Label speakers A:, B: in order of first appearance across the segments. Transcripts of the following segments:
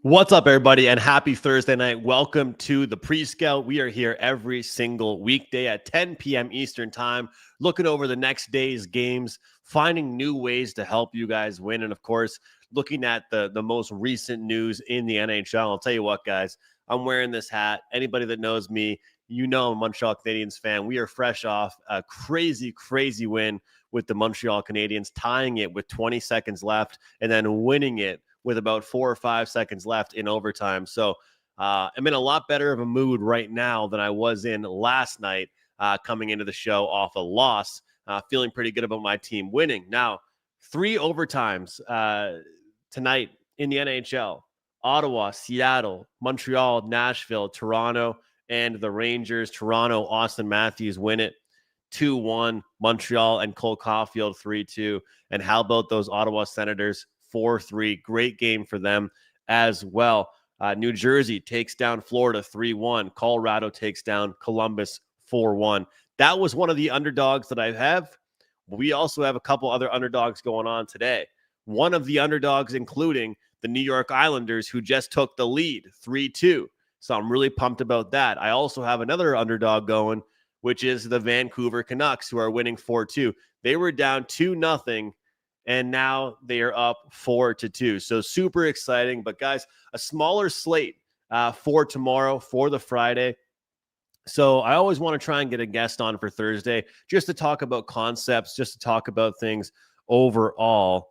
A: What's up, everybody, and happy Thursday night. Welcome to the Pre-Scout. We are here every single weekday at 10 p.m. Eastern Time, looking over the next day's games, finding new ways to help you guys win, and, of course, looking at the most recent news in the NHL. I'll tell you what, guys, I'm wearing this hat. Anybody that knows me, you know I'm a Montreal Canadiens fan. We are fresh off a crazy, crazy win with the Montreal Canadiens, tying it with 20 seconds left and then winning it with about 4 or 5 seconds left in overtime. So I'm in a lot better of a mood right now than I was in last night coming into the show off a loss, feeling pretty good about my team winning. Now, 3 overtimes tonight in the NHL. Ottawa, Seattle, Montreal, Nashville, Toronto, and the Rangers. Toronto, Austin Matthews win it 2-1. Montreal and Cole Caulfield 3-2. And how about those Ottawa Senators 4-3? Great game for them as well. New Jersey takes down Florida 3-1. Colorado takes down Columbus 4-1. That was one of the underdogs that I have. We also have a couple other underdogs going on today. One of the underdogs, including the New York Islanders, who just took the lead 3-2. So I'm really pumped about that. I also have another underdog going, which is the Vancouver Canucks, who are winning 4-2. They were down 2-0, and now they are up 4-2. So super exciting. But, guys, a smaller slate for tomorrow, for the Friday. So I always want to try and get a guest on for Thursday just to talk about concepts, just to talk about things overall.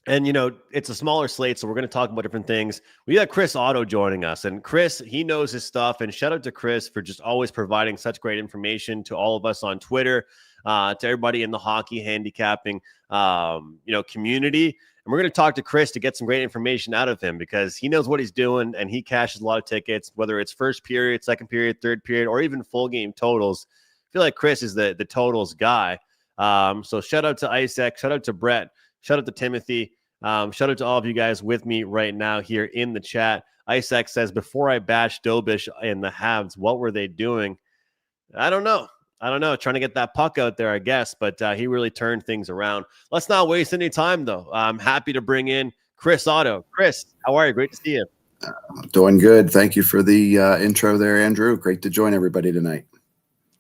A: And, you know, it's a smaller slate, so we're going to talk about different things. We got Chris Otto joining us, and Chris, he knows his stuff. And shout out to Chris for just always providing such great information to all of us on Twitter, to everybody in the hockey handicapping, community. And we're going to talk to Chris to get some great information out of him because he knows what he's doing and he cashes a lot of tickets, whether it's first period, second period, third period, or even full game totals. I feel like Chris is the totals guy. So shout out to Isaac, shout out to Brett, shout out to Timothy. Shout out to all of you guys with me right now here in the chat. Isaac says, before I bash Dobish and the Habs, what were they doing? I don't know. Trying to get that puck out there, I guess. But he really turned things around. Let's not waste any time, though. I'm happy to bring in Chris Otto. Chris, how are you? Great to see you.
B: Doing good. Thank you for the intro there, Andrew. Great to join everybody tonight.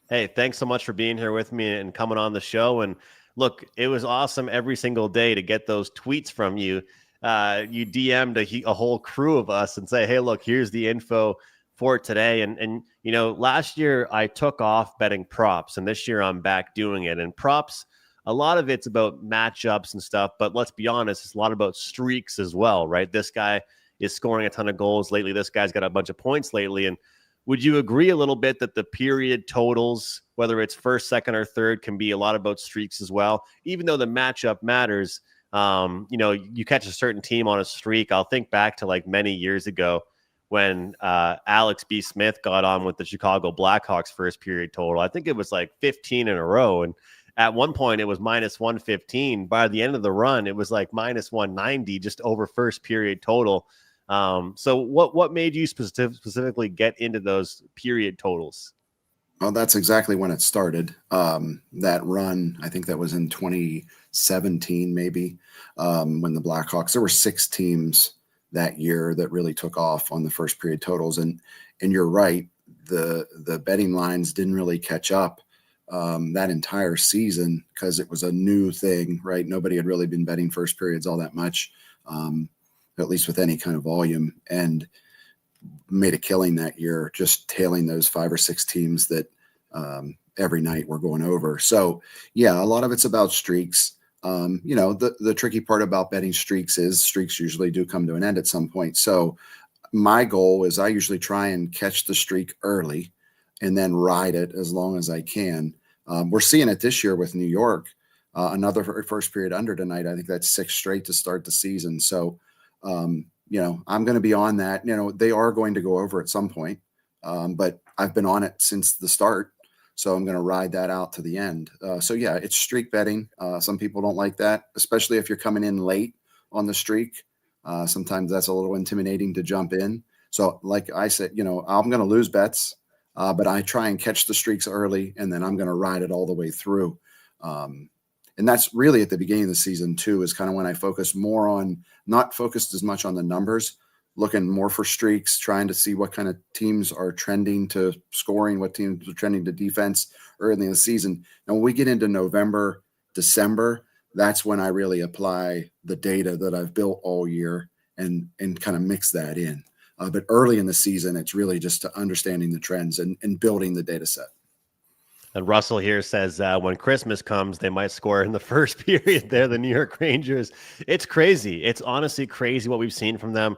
A: Hey, thanks so much for being here with me and coming on the show. And look, it was awesome every single day to get those tweets from you. You DM'd a whole crew of us and say, hey, look, here's the info for today. And you know, last year I took off betting props, and this year I'm back doing it. And props, a lot of it's about matchups and stuff, but let's be honest, it's a lot about streaks as well, right? This guy is scoring a ton of goals lately. This guy's got a bunch of points lately. And would you agree a little bit that the period totals, whether it's first, second, or third, can be a lot about streaks as well? Even though the matchup matters, you catch a certain team on a streak. I'll think back to like many years ago when Alex B. Smith got on with the Chicago Blackhawks first period total. I think it was like 15 in a row. And at one point it was minus 115. By the end of the run, it was like minus 190 just over first period total. So what made you specifically get into those period totals?
B: Well, that's exactly when it started. That run, I think that was in 2017, maybe, when the Blackhawks, there were 6 teams that year that really took off on the first period totals. And you're right, the betting lines didn't really catch up that entire season because it was a new thing, right? Nobody had really been betting first periods all that much. At least with any kind of volume, and made a killing that year, just tailing those 5 or 6 teams that every night we're going over. So yeah, a lot of it's about streaks. The tricky part about betting streaks is streaks usually do come to an end at some point. So my goal is I usually try and catch the streak early and then ride it as long as I can. We're seeing it this year with New York, another first period under tonight. I think that's 6 straight to start the season. So I'm going to be on that. They are going to go over at some point, but I've been on it since the start. So I'm going to ride that out to the end. So yeah, it's streak betting. Some people don't like that, especially if you're coming in late on the streak. Sometimes that's a little intimidating to jump in. So like I said, I'm going to lose bets, but I try and catch the streaks early, and then I'm going to ride it all the way through. And that's really at the beginning of the season too, is kind of when I focus more on, not focused as much on the numbers, looking more for streaks, trying to see what kind of teams are trending to scoring, what teams are trending to defense early in the season. And when we get into November, December, that's when I really apply the data that I've built all year and kind of mix that in. But early in the season, it's really just understanding the trends and building the data set.
A: And Russell here says when Christmas comes, they might score in the first period there, the New York Rangers. It's crazy. It's honestly crazy what we've seen from them,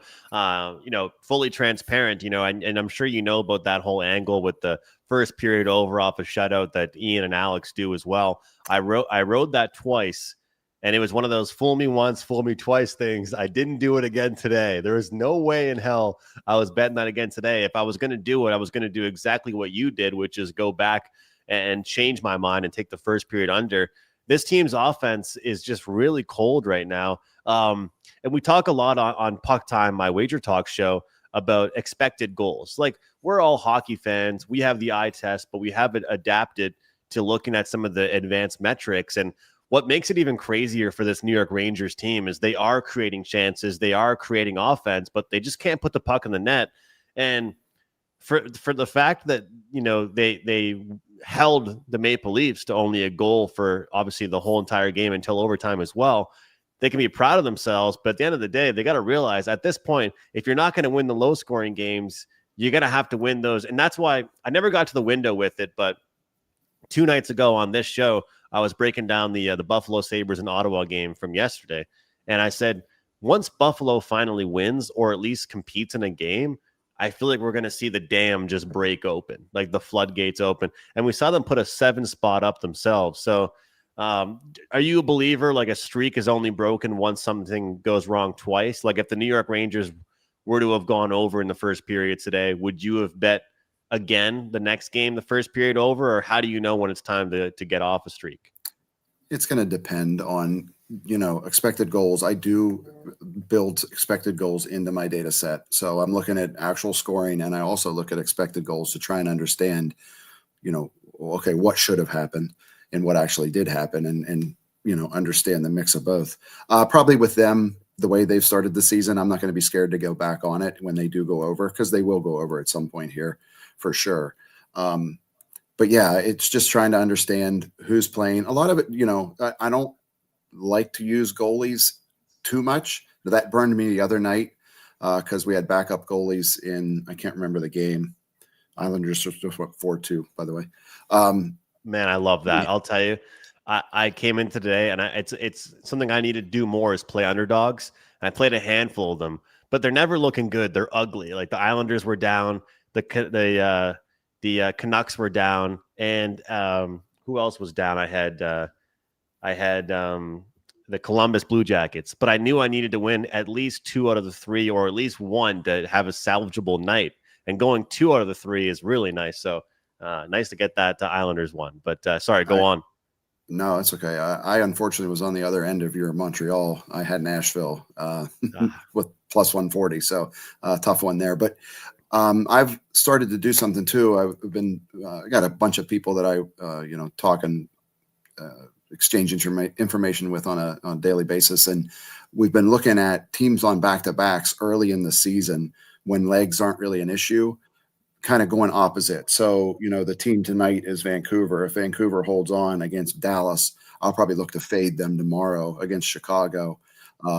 A: fully transparent, and I'm sure you know about that whole angle with the first period over off a shutout that Ian and Alex do as well. I rode that twice, and it was one of those fool me once, fool me twice things. I didn't do it again today. There is no way in hell I was betting that again today. If I was going to do it, I was going to do exactly what you did, which is go back and change my mind and take the first period under. This team's offense is just really cold right now. And we talk a lot on Puck Time, my WagerTalk show, about expected goals. Like, we're all hockey fans. We have the eye test, but we haven't adapted to looking at some of the advanced metrics. And what makes it even crazier for this New York Rangers team is they are creating chances. They are creating offense, but they just can't put the puck in the net. And for the fact that, they held the Maple Leafs to only a goal for obviously the whole entire game until overtime as well, they can be proud of themselves. But at the end of the day, they got to realize at this point, if you're not going to win the low scoring games, you're going to have to win those. And that's why I never got to the window with it. But 2 nights ago on this show, I was breaking down the Buffalo Sabres and Ottawa game from yesterday. And I said, once Buffalo finally wins or at least competes in a game, I feel like we're going to see the dam just break open, like the floodgates open. And we saw them put a 7 spot up themselves. So are you a believer like a streak is only broken once something goes wrong twice? Like if the New York Rangers were to have gone over in the first period today, would you have bet again the next game, the first period over? Or how do you know when it's time to get off a streak?
B: It's going to depend on, expected goals. I do build expected goals into my data set. So I'm looking at actual scoring, and I also look at expected goals to try and understand, okay, what should have happened and what actually did happen, and understand the mix of both. Probably with them, the way they've started the season, I'm not going to be scared to go back on it when they do go over, because they will go over at some point here for sure. But yeah, it's just trying to understand who's playing. A lot of it, I don't like to use goalies too much. That burned me the other night because we had backup goalies in, I can't remember the game. Islanders just went 4-2, by the way.
A: Man, I love that. I'll tell you, I came in today, and it's something I need to do more is play underdogs. And I played a handful of them, but they're never looking good. They're ugly. Like the Islanders were down, the Canucks were down, and who else was down? I had the Columbus Blue Jackets, but I knew I needed to win at least 2 out of the 3, or at least 1 to have a salvageable night. And going 2 out of the 3 is really nice. So nice to get that Islanders one. But sorry, go on.
B: No, it's okay. I unfortunately was on the other end of your Montreal. I had Nashville with plus 140. So tough one there. But I've started to do something too. I've been got a bunch of people that I talk and exchange information with on a daily basis, and we've been looking at teams on back-to-backs early in the season when legs aren't really an issue, kind of going opposite. So the team tonight is Vancouver. If Vancouver holds on against Dallas, I'll probably look to fade them tomorrow against Chicago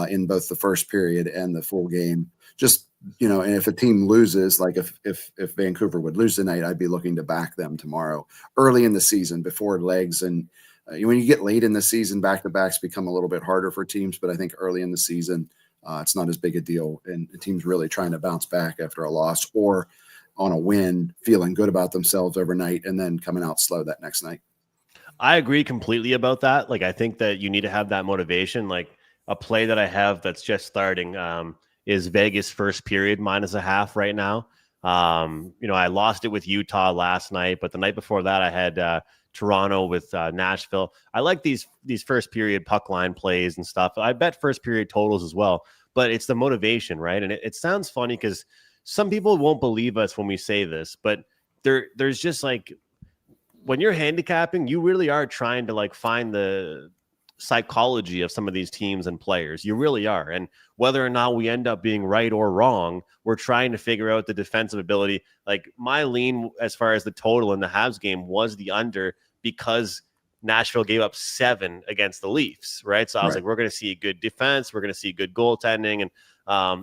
B: in both the first period and the full game. Just and if a team loses, like if Vancouver would lose tonight, I'd be looking to back them tomorrow early in the season before legs. And when you get late in the season, back-to-backs become a little bit harder for teams. But I think early in the season, it's not as big a deal. And the team's really trying to bounce back after a loss or on a win, feeling good about themselves overnight, and then coming out slow that next night.
A: I agree completely about that. Like, I think that you need to have that motivation. Like a play that I have that's just starting is Vegas first period -0.5 right now. I lost it with Utah last night, but the night before that I had Toronto with Nashville. I like these first period puck line plays and stuff. I bet first period totals as well, but it's the motivation, right? And it sounds funny because some people won't believe us when we say this, but there's just like, when you're handicapping, you really are trying to like find the psychology of some of these teams and players. You really are. And whether or not we end up being right or wrong, we're trying to figure out the defensive ability. Like my lean as far as the total in the Habs game was the under because Nashville gave up 7 against the Leafs, right? So I was like, we're going to see good defense. We're going to see good goaltending. And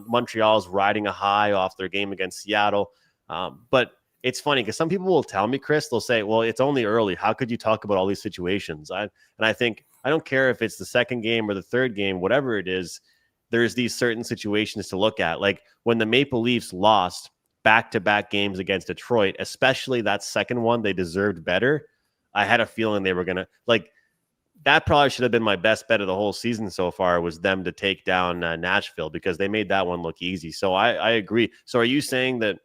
A: Montreal's riding a high off their game against Seattle. But it's funny because some people will tell me, Chris, they'll say, well, it's only early. How could you talk about all these situations? And I think I don't care if it's the second game or the third game, whatever it is, there's these certain situations to look at. Like when the Maple Leafs lost back-to-back games against Detroit, especially that second one, they deserved better. I had a feeling they were going to, like, that probably should have been my best bet of the whole season so far, was them to take down Nashville, because they made that one look easy. So I agree. So are you saying that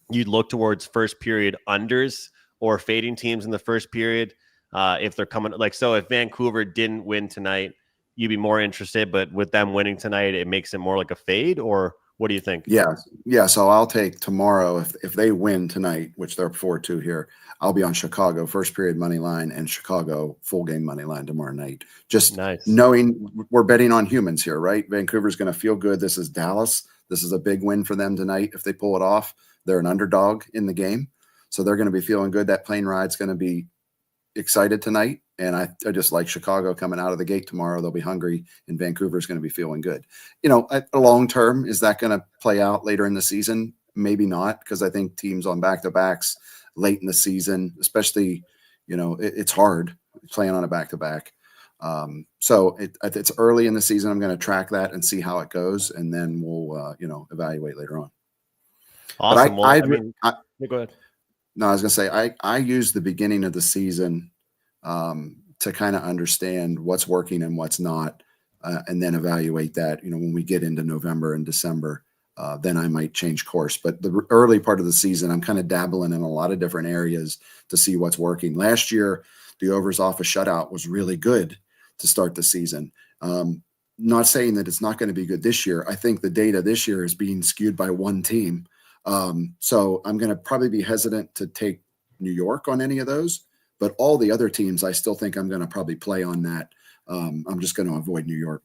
A: you'd look towards first period unders or fading teams in the first period if they're coming? Like, so if Vancouver didn't win tonight, you'd be more interested, but with them winning tonight, it makes it more like a fade? Or what do you think?
B: Yeah. So I'll take tomorrow. If they win tonight, which they're 4-2 here, I'll be on Chicago first period money line and Chicago full game money line tomorrow night. Just knowing we're betting on humans here, right? Vancouver's going to feel good. This is Dallas. This is a big win for them tonight. If they pull it off, they're an underdog in the game. So they're going to be feeling good. That plane ride's going to be excited tonight. And I just like Chicago coming out of the gate tomorrow. They'll be hungry, and Vancouver's going to be feeling good. At long term, is that going to play out later in the season? Maybe not, because I think teams on back-to-backs late in the season, especially, it's hard playing on a back-to-back. So it's early in the season. I'm going to track that and see how it goes, and then we'll, evaluate later on.
A: Awesome.
B: Go ahead. No, I was going to say, I use the beginning of the season to kind of understand what's working and what's not, and then evaluate that. When we get into November and December, then I might change course. But the early part of the season, I'm kind of dabbling in a lot of different areas to see what's working. Last year, the overs off a shutout was really good to start the season. Not saying that it's not going to be good this year. I think the data this year is being skewed by one team. So I'm going to probably be hesitant to take New York on any of those, but all the other teams, I still think I'm going to probably play on that. I'm just going to avoid New York.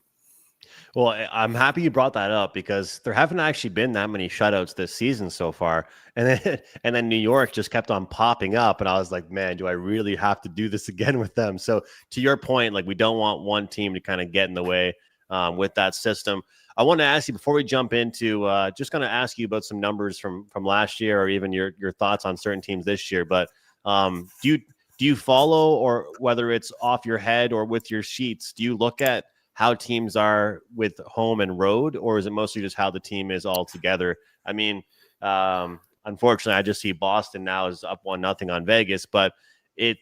A: Well, I'm happy you brought that up, because there haven't actually been that many shutouts this season so far. And then New York just kept on popping up. And I was like, man, do I really have to do this again with them? So to your point, like, we don't want one team to kind of get in the way with that system. I want to ask you, before we jump into, just going to ask you about some numbers from last year, or even your thoughts on certain teams this year. But do you follow, or whether it's off your head or with your sheets, do you look at how teams are with home and road, or is it mostly just how the team is all together? I mean, unfortunately, I just see Boston now is up 1-0 on Vegas, but it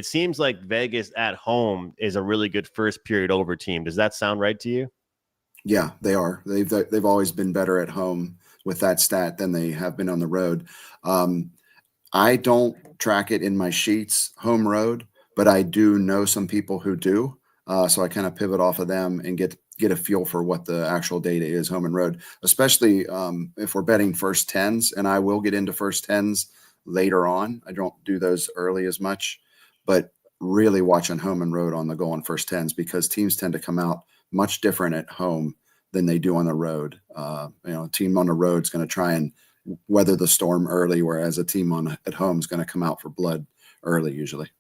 A: seems like Vegas at home is a really good first period over team. Does that sound right to you?
B: Yeah, they are. They've always been better at home with that stat than they have been on the road. I don't track it in my sheets, home road, but I do know some people who do. So I kind of pivot off of them and get a feel for what the actual data is, home and road, especially if we're betting first tens. And I will get into first tens later on. I don't do those early as much, but really watching home and road on the goal on first tens, because teams tend to come out much different at home than they do on the road. A team on the road is going to try and weather the storm early, whereas a team at home is going to come out for blood early usually.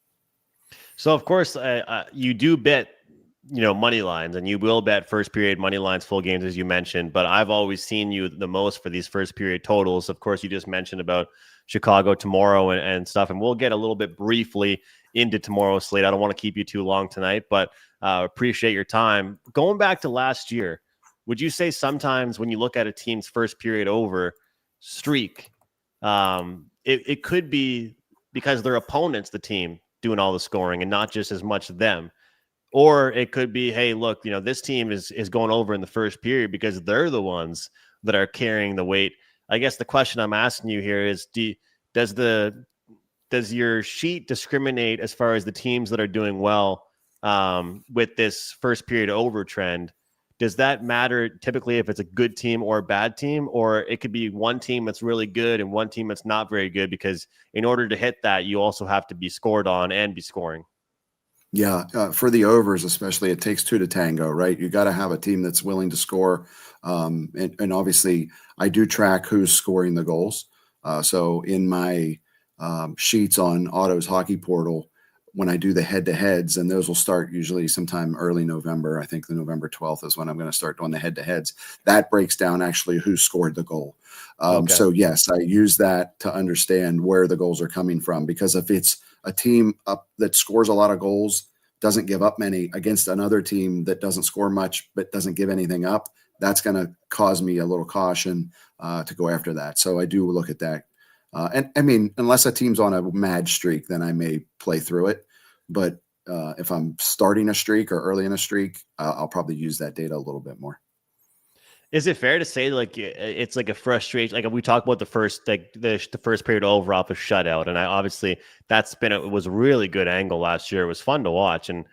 A: So of course you do bet, money lines, and you will bet first period money lines, full games, as you mentioned, but I've always seen you the most for these first period totals. Of course, you just mentioned about Chicago tomorrow and stuff, and we'll get a little bit briefly into tomorrow's slate. I don't want to keep you too long tonight, but appreciate your time. Going back to last year, would you say sometimes when you look at a team's first period over streak, it could be because their opponent's the team doing all the scoring and not just as much them? Or it could be, hey, look, this team is going over in the first period because they're the ones that are carrying the weight. I guess the question I'm asking you here is, does your sheet discriminate as far as the teams that are doing well with this first period over trend? Does that matter typically if it's a good team or a bad team, or it could be one team that's really good and one team that's not very good, because in order to hit that, you also have to be scored on and be scoring?
B: Yeah, for the overs especially, it takes two to tango, right? You got to have a team that's willing to score, and obviously, I do track who's scoring the goals. So in my sheets on Auto's Hockey Portal, when I do the head-to-heads, and those will start usually sometime early November. I think the November 12th is when I'm going to start doing the head-to-heads. That breaks down actually who scored the goal.
A: Okay.
B: So yes, I use that to understand where the goals are coming from, because if it's a team up that scores a lot of goals, doesn't give up many against another team that doesn't score much but doesn't give anything up, that's going to cause me a little caution to go after that. So I do look at that. And I mean, unless a team's on a mad streak, then I may play through it. But if I'm starting a streak or early in a streak, I'll probably use that data a little bit more.
A: Is it fair to say like it's like a frustration? Like we talk about the first the first period over off a shutout, and I obviously it was a really good angle last year. It was fun to watch, and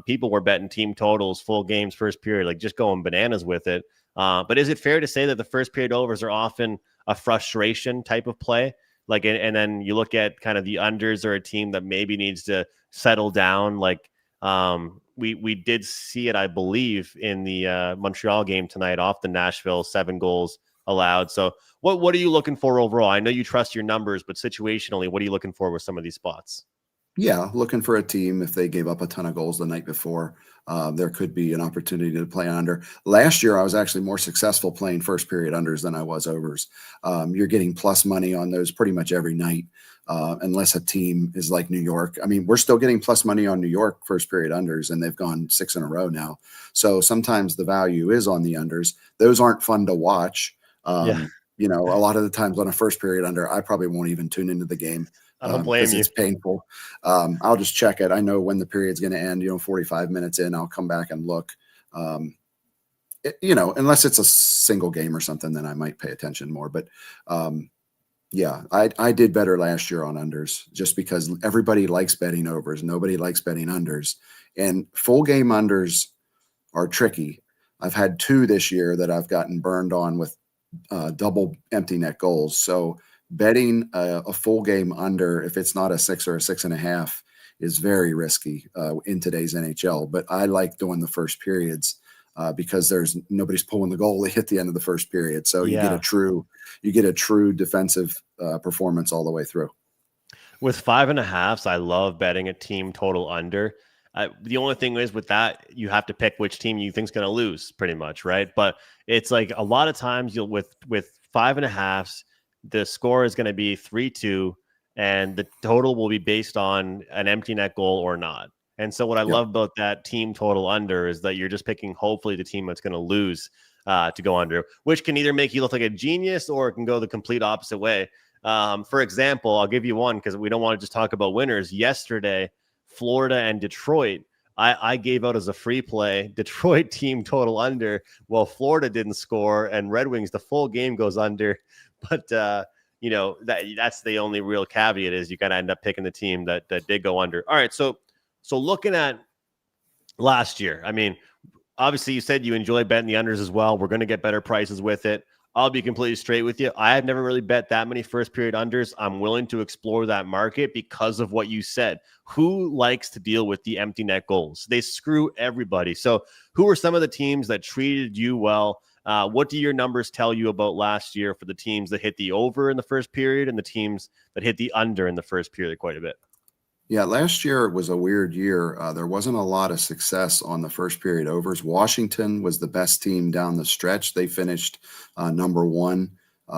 A: people were betting team totals, full games, first period, like just going bananas with it. But is it fair to say that the first period overs are often a frustration type of play? Like, and then you look at kind of the unders or a team that maybe needs to settle down, like. We did see it, I believe, in the Montreal game tonight off the Nashville, 7 goals allowed. So what are you looking for overall? I know you trust your numbers, but situationally, what are you looking for with some of these spots?
B: Yeah, looking for a team if they gave up a ton of goals the night before. There could be an opportunity to play under. Last year, I was actually more successful playing first period unders than I was overs. You're getting plus money on those pretty much every night, unless a team is like New York. I mean, we're still getting plus money on New York first period unders, and they've gone 6 in a row now. So sometimes the value is on the unders. Those aren't fun to watch.
A: Yeah,
B: A lot of the times on a first period under, I probably won't even tune into the game
A: I don't blame
B: because
A: you.
B: it's painful. I'll just check it. I know when the period's going to end, 45 minutes in, I'll come back and look. Unless it's a single game or something, then I might pay attention more. But yeah, I did better last year on unders just because everybody likes betting overs. Nobody likes betting unders. And full game unders are tricky. I've had 2 this year that I've gotten burned on with double empty net goals. So betting a full game under, if it's not a 6 or a 6.5, is very risky in today's NHL. But I like doing the first periods because nobody's pulling the goalie at the end of the first period. So you get a
A: Yeah.
B: true defensive performance all the way through.
A: With 5.5s, I love betting a team total under. The only thing is with that, you have to pick which team you think's going to lose, pretty much, right? But it's like a lot of times you'll with 5.5s, the score is going to be 3-2, and the total will be based on an empty net goal or not. And so what I
B: Yep.
A: love about that team total under is that you're just picking hopefully the team that's going to lose to go under, which can either make you look like a genius or it can go the complete opposite way. For example, I'll give you one because we don't want to just talk about winners. Yesterday, Florida and Detroit, I gave out as a free play Detroit team total under. Well, Florida didn't score, and Red Wings, the full game goes under. But that's the only real caveat is you got to end up picking the team that did go under. All right, so looking at last year, I mean, obviously you said you enjoy betting the unders as well. We're going to get better prices with it. I'll be completely straight with you. I have never really bet that many first period unders. I'm willing to explore that market because of what you said. Who likes to deal with the empty net goals? They screw everybody. So who are some of the teams that treated you well? What do your numbers tell you about last year for the teams that hit the over in the first period and the teams that hit the under in the first period quite a bit?
B: Yeah, last year was a weird year. There wasn't a lot of success on the first period overs. Washington was the best team down the stretch. They finished number 1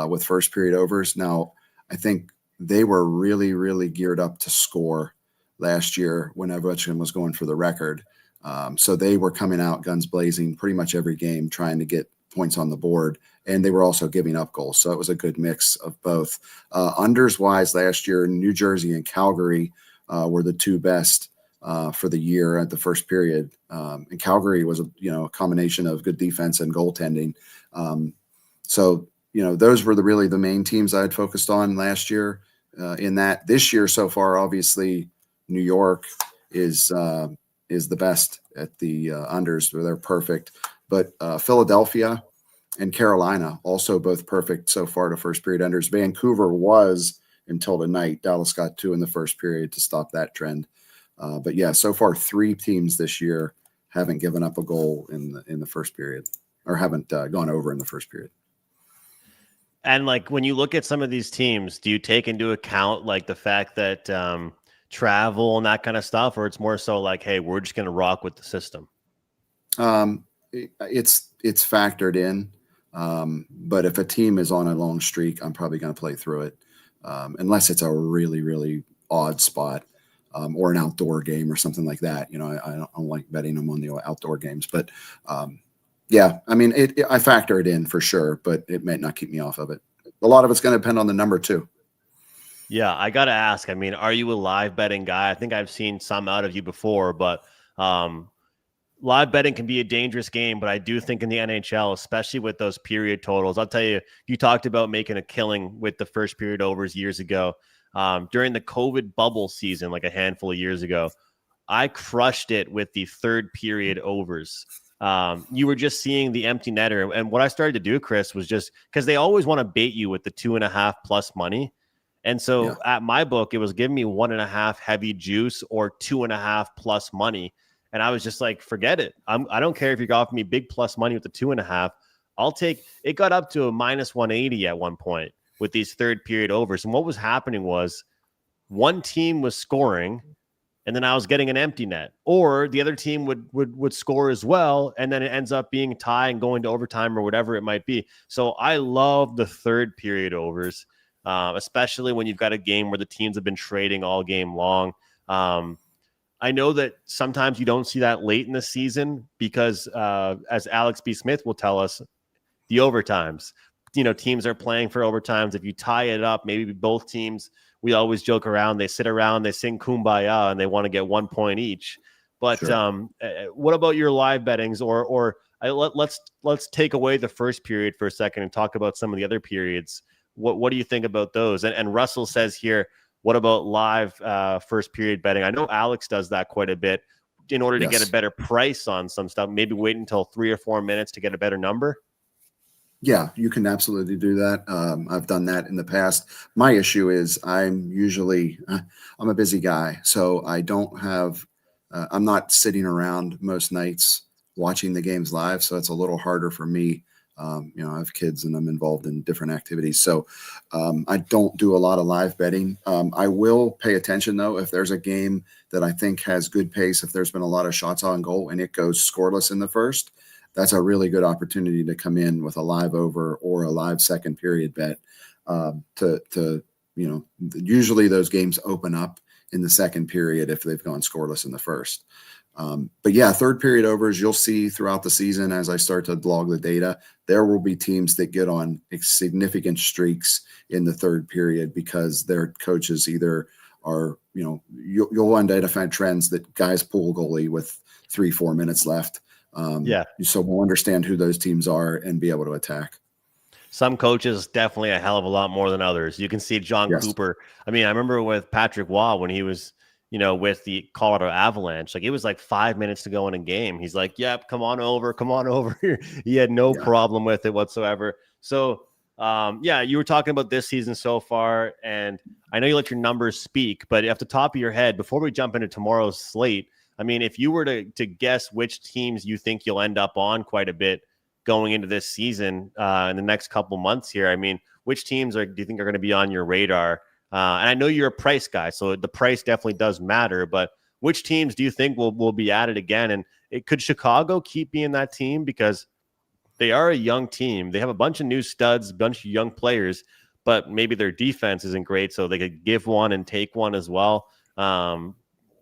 B: with first period overs. Now, I think they were really, really geared up to score last year when Ovechkin was going for the record. So they were coming out guns blazing pretty much every game trying to get points on the board. And they were also giving up goals. So it was a good mix of both. Unders wise, last year, New Jersey and Calgary were the 2 best for the year at the first period. And Calgary was a combination of good defense and goaltending. So those were really the main teams I had focused on last year. In that this year so far, obviously New York is the best at the unders, where they're perfect. But Philadelphia and Carolina also both perfect so far to first period unders. Vancouver was until tonight. Dallas got 2 in the first period to stop that trend. But yeah, so far 3 teams this year haven't given up a goal in the first period, or haven't gone over in the first period.
A: And like when you look at some of these teams, do you take into account like the fact that travel and that kind of stuff, or it's more so like, hey, we're just going to rock with the system?
B: It's factored in, but if a team is on a long streak, I'm probably going to play through it, unless it's a really, really odd spot, or an outdoor game or something like that. I don't like betting them on the outdoor games, but yeah, I mean, I factor it in for sure, but it might not keep me off of it. A lot of it's going to depend on the number too.
A: Yeah, I got to ask, I mean, are you a live betting guy? I think I've seen some out of you before, but live betting can be a dangerous game, but I do think in the NHL, especially with those period totals, I'll tell you, you talked about making a killing with the first period overs years ago. During the COVID bubble season, like a handful of years ago, I crushed it with the third period overs. You were just seeing the empty netter. And what I started to do, Chris, was just because they always want to bait you with the 2.5 plus money. And so at my book, it was giving me 1.5 heavy juice or 2.5 plus money. And I was just like, forget it. I don't care if you offer me big plus money with the 2.5. I'll take it. Got up to a minus 180 at one point with these third period overs. And what was happening was one team was scoring and then I was getting an empty net, or the other team would score as well, and then it ends up being a tie and going to overtime or whatever it might be. So I love the third period overs, especially when you've got a game where the teams have been trading all game long. I know that sometimes you don't see that late in the season because, as Alex B. Smith will tell us, the overtimes. Teams are playing for overtimes. If you tie it up, maybe both teams, we always joke around, they sit around, they sing Kumbaya, and they want to get 1 point each. But sure. What about your live bettings? Let's take away the first period for a second and talk about some of the other periods. What do you think about those? And Russell says here, what about live first period betting? I know Alex does that quite a bit in order to get a better price on some stuff. Maybe wait until 3 or 4 minutes to get a better number.
B: Yeah, you can absolutely do that. I've done that in the past. My issue is I'm a busy guy, so I don't have, I'm not sitting around most nights watching the games live. So it's a little harder for me. I have kids and I'm involved in different activities. So I don't do a lot of live betting. I will pay attention though, if there's a game that I think has good pace, if there's been a lot of shots on goal and it goes scoreless in the first, that's a really good opportunity to come in with a live over or a live second period bet. Usually those games open up in the second period if they've gone scoreless in the first. But yeah, third period overs, you'll see throughout the season as I start to log the data, there will be teams that get on significant streaks in the third period because their coaches either are, you'll identify trends that guys pull goalie with 3-4 minutes left. So we'll understand who those teams are and be able to attack.
A: Some coaches definitely a hell of a lot more than others. You can see John Cooper. I mean, I remember with Patrick Waugh when he was, with the Colorado Avalanche, like it was like 5 minutes to go in a game. He's like, yep, come on over here. He had no problem with it whatsoever. So, you were talking about this season so far, and I know you let your numbers speak, but at the top of your head, before we jump into tomorrow's slate, I mean, if you were to guess which teams you think you'll end up on quite a bit going into this season in the next couple months here, I mean, which teams do you think are going to be on your radar? And I know you're a price guy, so the price definitely does matter, but which teams do you think will be at it again? And could Chicago keep being that team? Because they are a young team. They have a bunch of new studs, a bunch of young players, but maybe their defense isn't great, so they could give one and take one as well.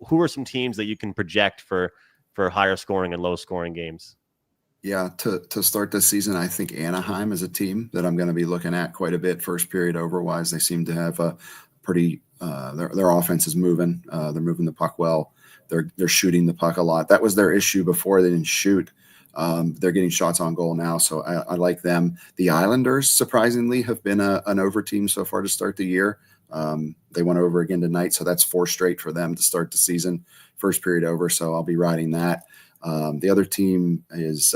A: Who are some teams that you can project for higher scoring and low scoring games?
B: Yeah, to start this season, I think Anaheim is a team that I'm going to be looking at quite a bit. First period over-wise, they seem to have a pretty their offense is moving. They're moving the puck well. They're shooting the puck a lot. That was their issue before. They didn't shoot. They're getting shots on goal now, so I like them. The Islanders, surprisingly, have been an over team so far to start the year. They went over again tonight, so that's 4 straight for them to start the season. First period over, so I'll be riding that. The other team is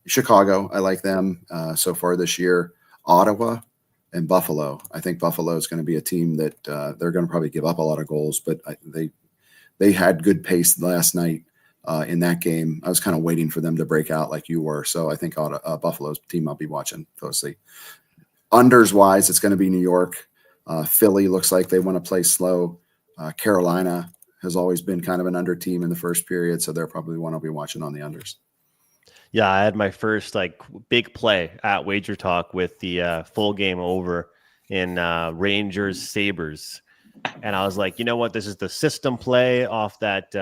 B: Chicago. I like them so far this year. Ottawa and Buffalo. I think Buffalo is going to be a team that they're going to probably give up a lot of goals, but they had good pace last night in that game. I was kind of waiting for them to break out like you were. So I think Buffalo's team I'll be watching closely. Unders wise, it's going to be New York. Philly looks like they want to play slow. Carolina has always been kind of an under team in the first period, so they're probably one I'll be watching on the unders.
A: Yeah, I had my first big play at WagerTalk with the full game over in Rangers Sabres, and I was like, you know what, this is the system play off that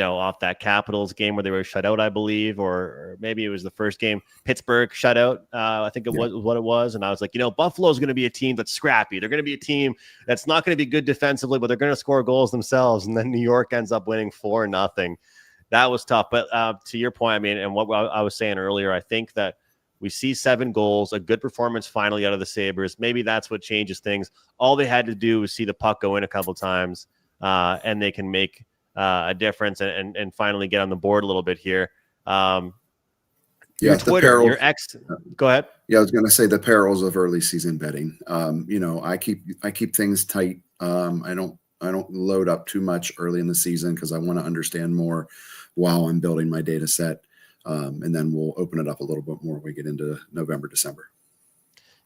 A: off that Capitals game where they were shut out, I believe, or maybe it was the first game, Pittsburgh shutout. I think it was what it was. And I was like, Buffalo's going to be a team that's scrappy. They're going to be a team that's not going to be good defensively, but they're going to score goals themselves. And then New York ends up winning 4-0. That was tough. But to your point, I mean, and what I was saying earlier, I think that we see 7 goals, a good performance finally out of the Sabres. Maybe that's what changes things. All they had to do was see the puck go in a couple times, and they can make a difference and finally get on the board a little bit here. Your Twitter, your ex, go ahead.
B: Yeah, I was going to say the perils of early season betting. I keep things tight. I don't load up too much early in the season because I want to understand more while I'm building my data set. And then we'll open it up a little bit more when we get into November, December.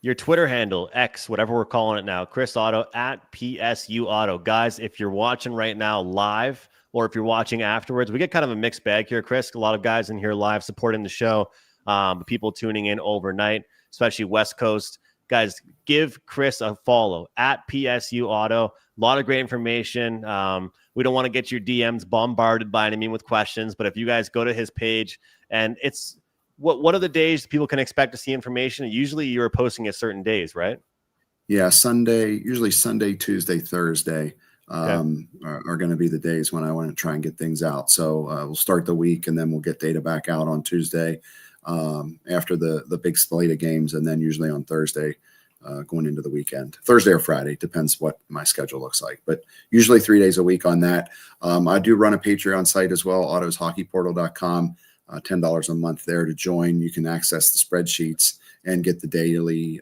A: Your Twitter handle, X, whatever we're calling it now, Chris Otto at PSU Auto. Guys, if you're watching right now live, or if you're watching afterwards, we get kind of a mixed bag here, Chris. A lot of guys in here live supporting the show, people tuning in overnight, especially West Coast. Guys, give Chris a follow at PSU Auto. A lot of great information. We don't want to get your DMs bombarded by any means with questions, but if you guys go to his page, and it's what are the days people can expect to see information? Usually you're posting at certain days, right?
B: Yeah, usually Sunday, Tuesday, Thursday. Are going to be the days when I want to try and get things out. So we'll start the week and then we'll get data back out on Tuesday after the big slate of games, and then usually on Thursday going into the weekend. Thursday or Friday, depends what my schedule looks like, but usually 3 days a week on that. I do run a Patreon site as well, autoshockeyportal.com, $10 a month there to join. You can access the spreadsheets and get the daily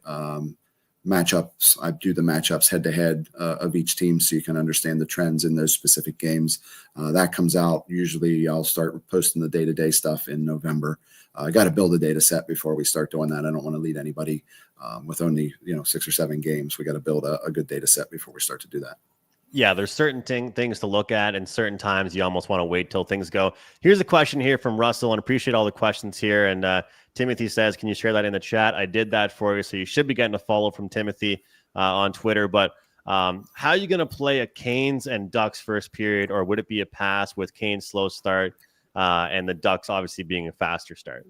B: matchups. I do the matchups head to head of each team so you can understand the trends in those specific games. That comes out. Usually I'll start posting the day-to-day stuff in November. I got to build a data set before we start doing that. I don't want to lead anybody with only 6 or 7 games. We got to build a good data set before we start to do that.
A: Yeah, there's certain things to look at, and certain times you almost want to wait till things go. Here's a question here from Russell, and appreciate all the questions here. And Timothy says, can you share that in the chat? I did that for you, so you should be getting a follow from Timothy on Twitter. But how are you going to play a Canes and Ducks first period, or would it be a pass with Canes slow start and the Ducks obviously being a faster start?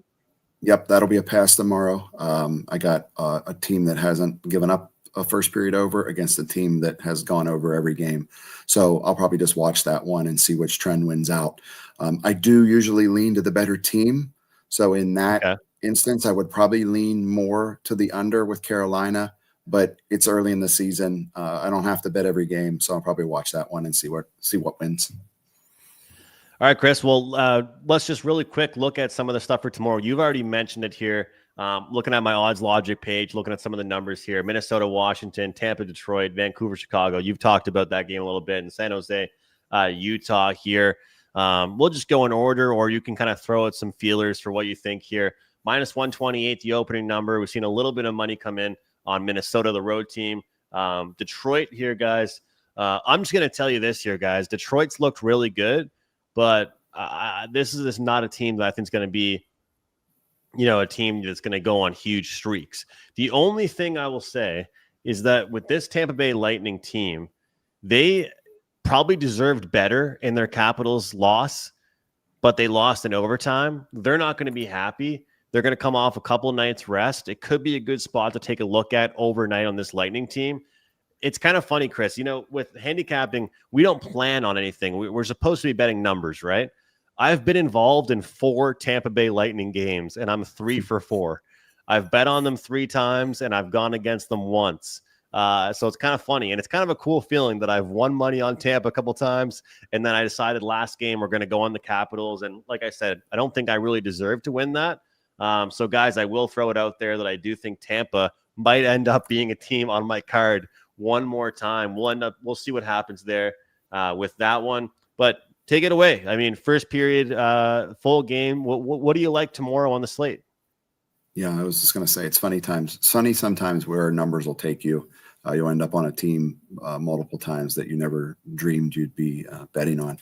B: Yep, that'll be a pass tomorrow. I got a team that hasn't given up a first period over against a team that has gone over every game. So I'll probably just watch that one and see which trend wins out. I do usually lean to the better team. So in that instance, I would probably lean more to the under with Carolina, but it's early in the season. I don't have to bet every game. So I'll probably watch that one and see what wins.
A: All right, Chris. Well, let's just really quick look at some of the stuff for tomorrow. You've already mentioned it here. Looking at my odds logic page, looking at some of the numbers here, Minnesota, Washington, Tampa, Detroit, Vancouver, Chicago. You've talked about that game a little bit, in San Jose, Utah here. We'll just go in order, or you can kind of throw out some feelers for what you think here. Minus 128, the opening number. We've seen a little bit of money come in on Minnesota, the road team. Detroit here, guys. I'm just going to tell you this here, guys. Detroit's looked really good, but this is not a team that I think is going to be a team that's going to go on huge streaks. The only thing I will say is that with this Tampa Bay Lightning team, they probably deserved better in their Capitals loss, but they lost in overtime. They're not going to be happy. They're going to come off a couple nights rest. It could be a good spot to take a look at overnight on this Lightning team. It's kind of funny, Chris, with handicapping, we don't plan on anything. We're supposed to be betting numbers, right? I've been involved in 4 Tampa Bay Lightning games, and I'm 3 for 4. I've bet on them 3 times, and I've gone against them once. So it's kind of funny, and it's kind of a cool feeling that I've won money on Tampa a couple times, and then I decided last game we're going to go on the Capitals. And like I said, I don't think I really deserve to win that. So, guys, I will throw it out there that I do think Tampa might end up being a team on my card one more time. We'll see what happens there with that one. But take it away. I mean, first period, full game. What do you like tomorrow on the slate?
B: Yeah, I was just going to say it's sunny sometimes where numbers will take you. You'll end up on a team multiple times that you never dreamed you'd be betting on.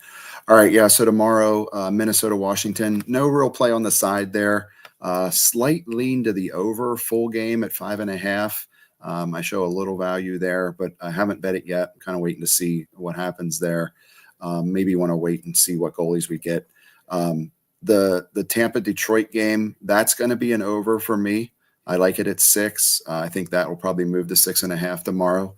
B: All right, yeah. So tomorrow, Minnesota, Washington. No real play on the side there. Slight lean to the over, full game at 5.5. I show a little value there, but I haven't bet it yet. I'm kind of waiting to see what happens there. Maybe want to wait and see what goalies we get. The Tampa Detroit game, that's going to be an over for me. I like it at 6. I think that will probably move to 6.5 tomorrow.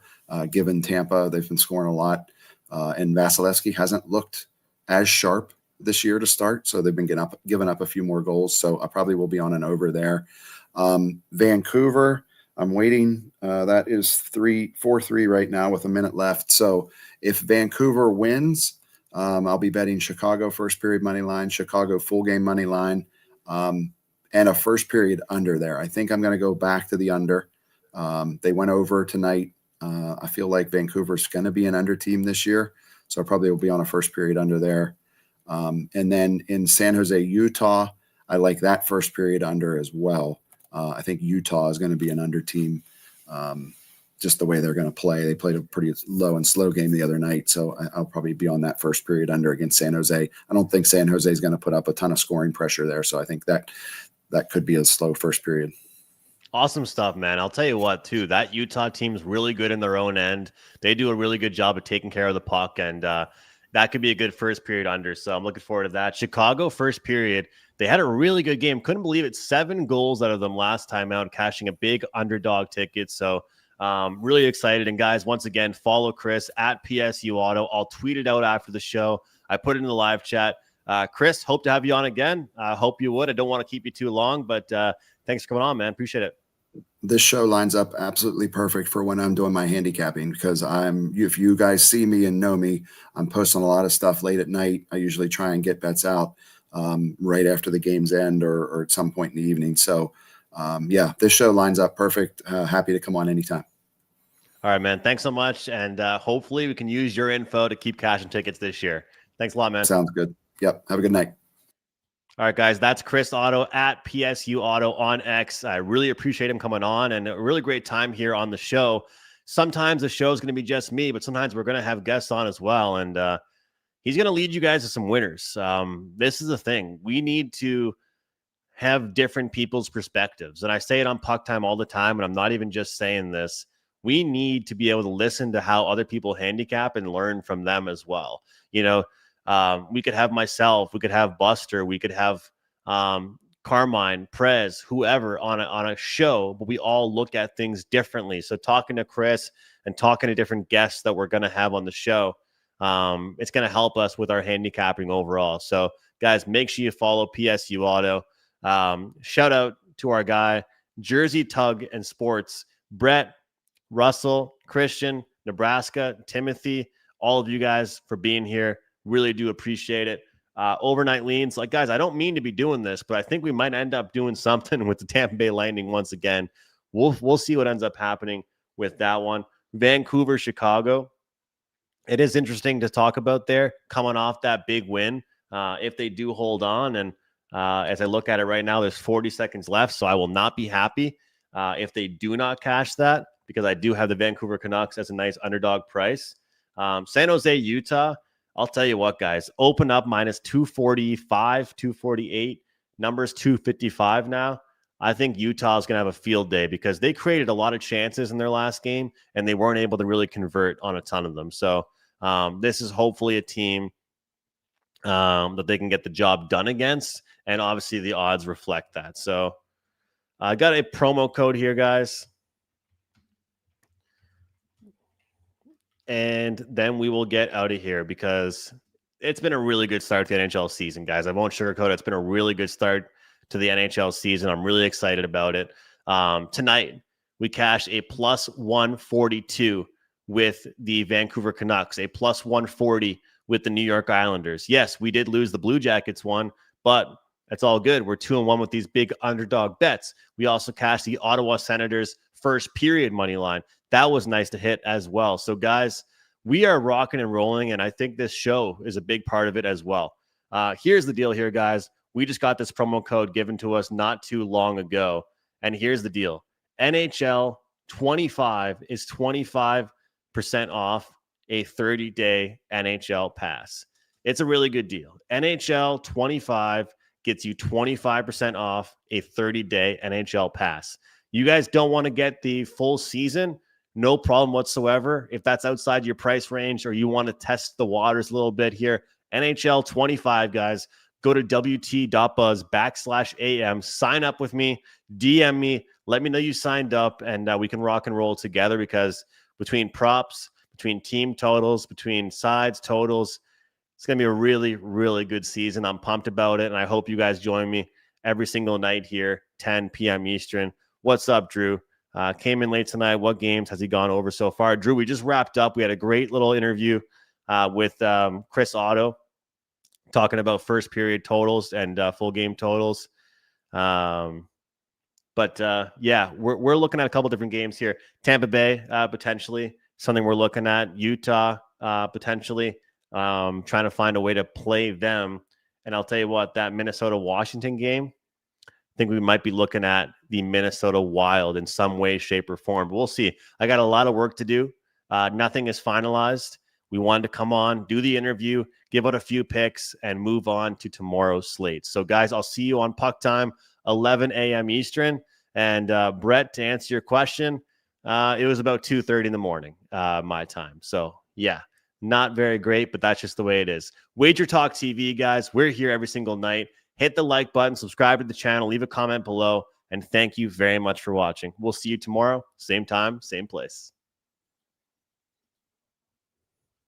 B: Given Tampa, they've been scoring a lot, and Vasilevsky hasn't looked as sharp this year to start, so they've been giving up a few more goals. So I probably will be on an over there. Vancouver, I'm waiting. That is 4-3 right now with a minute left. So if Vancouver wins, I'll be betting Chicago first period money line, Chicago full game money line, and a first period under there. I think I'm going to go back to the under. They went over tonight. I feel like Vancouver's going to be an under team this year, so I probably will be on a first period under there. And then in San Jose, Utah, I like that first period under as well. I think Utah is going to be an under team. Just the way they're going to play. They played a pretty low and slow game the other night, so I'll probably be on that first period under against San Jose. I don't think San Jose is going to put up a ton of scoring pressure there, so I think that could be a slow first period.
A: Awesome stuff, man. I'll tell you what, too, that Utah team's really good in their own end. They do a really good job of taking care of the puck, and that could be a good first period under, so I'm looking forward to that. Chicago, first period, they had a really good game. Couldn't believe it. 7 goals out of them last time out, cashing a big underdog ticket, so really excited. And guys, once again, follow Chris at PSU Auto. I'll tweet it out after the show. I put it in the live chat. Chris, hope to have you on again. I hope you would. I don't want to keep you too long, but thanks for coming on, man. Appreciate it.
B: This show lines up absolutely perfect for when I'm doing my handicapping, because if you guys see me and know me, I'm posting a lot of stuff late at night. I usually try and get bets out right after the game's end or at some point in the evening. So yeah, this show lines up perfect. Happy to come on anytime.
A: All right, man. Thanks so much. And hopefully we can use your info to keep cashing tickets this year. Thanks a lot, man.
B: Sounds good. Yep. Have a good night.
A: All right, guys. That's Chris Auto at PSU Auto on X. I really appreciate him coming on, and a really great time here on the show. Sometimes the show is going to be just me, but sometimes we're going to have guests on as well. And he's going to lead you guys to some winners. This is the thing. We need to have different people's perspectives. And I say it on Puck Time all the time, and I'm not even just saying this. We need to be able to listen to how other people handicap and learn from them as well. You know, we could have myself, we could have Buster, we could have Carmine, Prez, whoever on a show, but we all look at things differently. So talking to Chris and talking to different guests that we're going to have on the show, it's going to help us with our handicapping overall. So guys, make sure you follow PSU Auto. Shout out to our guy, Jersey Tug and Sports, Brett, Russell, Christian, Nebraska, Timothy, all of you guys for being here. Really do appreciate it. Overnight leans, like, guys, I don't mean to be doing this, but I think we might end up doing something with the Tampa Bay Lightning once again. We'll see what ends up happening with that one. Vancouver, Chicago. It is interesting to talk about there, coming off that big win. If they do hold on, and as I look at it right now, there's 40 seconds left, so I will not be happy if they do not cash that, because I do have the Vancouver Canucks as a nice underdog price. San Jose, Utah, I'll tell you what, guys, open up minus 245, 248, numbers 255 now. I think Utah is going to have a field day because they created a lot of chances in their last game, and they weren't able to really convert on a ton of them. So this is hopefully a team that they can get the job done against, and obviously the odds reflect that. So I got a promo code here, guys. And then we will get out of here because it's been a really good start to the NHL season, guys. I won't sugarcoat it. It's been a really good start to the NHL season. I'm really excited about it. Tonight, we cashed a plus 142 with the Vancouver Canucks, a plus 140 with the New York Islanders. Yes, we did lose the Blue Jackets one, but that's all good. We're 2-1 with these big underdog bets. We also cashed the Ottawa Senators first period money line. That was nice to hit as well. So, guys, we are rocking and rolling, and I think this show is a big part of it as well. Here's the deal here, guys. We just got this promo code given to us not too long ago, and here's the deal. NHL 25 is 25% off a 30-day NHL pass. It's a really good deal. NHL 25 gets you 25% off a 30-day NHL pass. You guys don't want to get the full season? No problem whatsoever. If that's outside your price range or you want to test the waters a little bit here, NHL 25, guys, go to wt.buzz/AM, sign up with me, DM me, let me know you signed up, and we can rock and roll together, because between props, between team totals, between sides totals, it's going to be a really, really good season. I'm pumped about it, and I hope you guys join me every single night here, 10 p.m. Eastern. What's up, Drew? Came in late tonight. What games has he gone over so far? Drew, we just wrapped up. We had a great little interview with Chris Otto talking about first period totals and full game totals. Yeah, we're looking at a couple different games here. Tampa Bay, potentially something we're looking at. Utah, potentially trying to find a way to play them. And I'll tell you what, that Minnesota-Washington game, I think we might be looking at the Minnesota Wild in some way, shape, or form. But we'll see. I got a lot of work to do. Nothing is finalized. We wanted to come on, do the interview, give out a few picks, and move on to tomorrow's slate. So, guys, I'll see you on Puck Time, 11 a.m. Eastern. And Brett, to answer your question, it was about 2:30 in the morning, my time. So, yeah, not very great, but that's just the way it is. WagerTalk TV, guys. We're here every single night. Hit the like button, subscribe to the channel, leave a comment below, and thank you very much for watching. We'll see you tomorrow, same time, same place.